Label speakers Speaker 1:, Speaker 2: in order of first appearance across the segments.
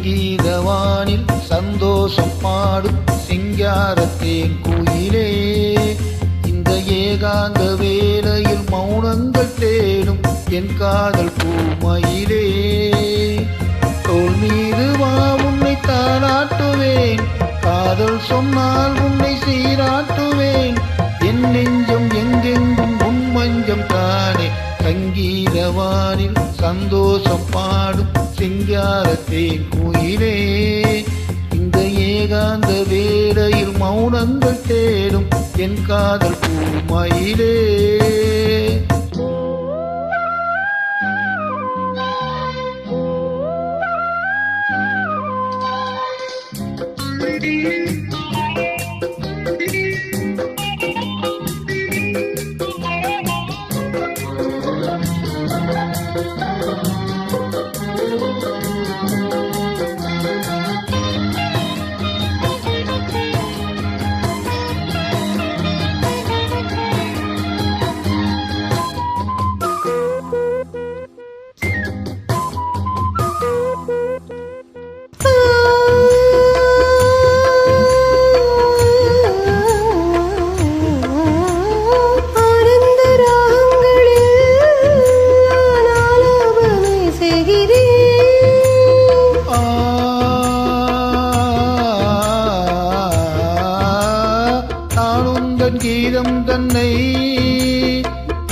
Speaker 1: சங்கீதவானில் சந்தோஷம் பாடும் சிங்காரத்தேன் குயிலே, இந்த ஏகாந்த வேளையில் மௌனங்கள் தேடும் என் காதல் பூமயிலே. தோள் மீது வா உன்னை தாளாட்டுவேன், காதல் சொன்னால் உன்னை சீராட்டுவேன், என் நெஞ்சம் எங்கெங்கும் உன் மஞ்சம் தானே. சங்கீதவானில் சந்தோஷம் பாடும் சிங்காரத்தேன் குயிலே, இந்த ஏகாந்த வேளையில் மௌனங்கள் தேடும் என் காதல் பூமயிலே. கீதம் தன்னை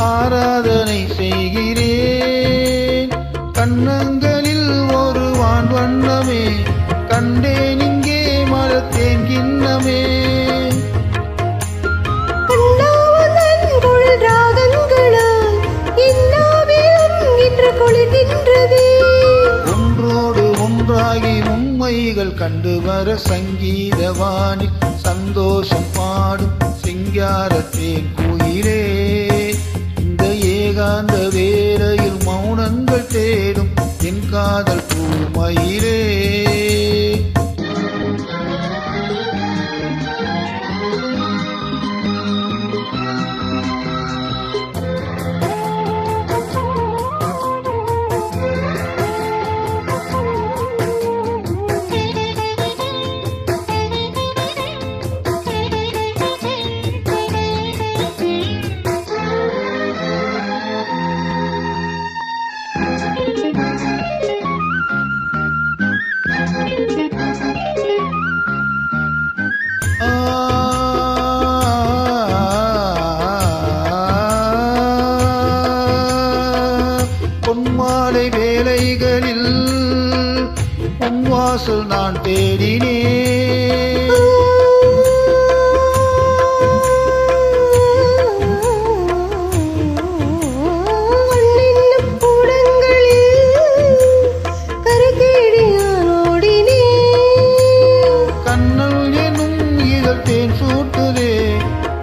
Speaker 1: ஆராதனை செய்கிறேன், கண்ணங்களில் ஒரு வான் வண்ணமே கண்டேன் இங்கே மலத்தேன் கிண்ணமே. ஒன்றோடு ஒன்றாகி உண்மைகள் கண்டு வர சங்கீதவானில் சந்தோஷம் பாடும் சிங்காரத்தேன் குயிலே, இந்த ஏகாந்த வேளையில் மௌனங்கள் தேடும் என் காதல் பூமயிலே. பொன்மாலை வேளைகளில் உன் வாசல் நான் தேடினேன், கண்ணல் எனும் இதழ் தேன் சூட்டுதே,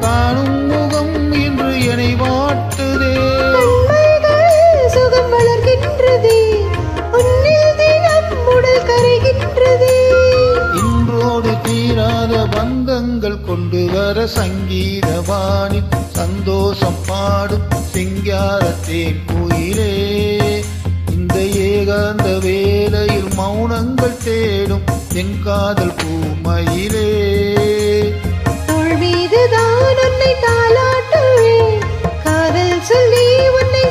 Speaker 1: காணும் முகம் இன்று என்னை வாட்டுதே. இன்றோடு தீராத பந்தங்கள் கொண்டு வர சங்கீதவானில் சந்தோஷம் பாடும் சிங்காரத்தேன் குயிலே, இந்த ஏகாந்த வேளையில் மௌனங்கள் தேடும் என் காதல் பூமயிலே.
Speaker 2: தோள் மீதுதான் உன்னை தாளாட்டுவேன், காதல் சொல்லி உன்னை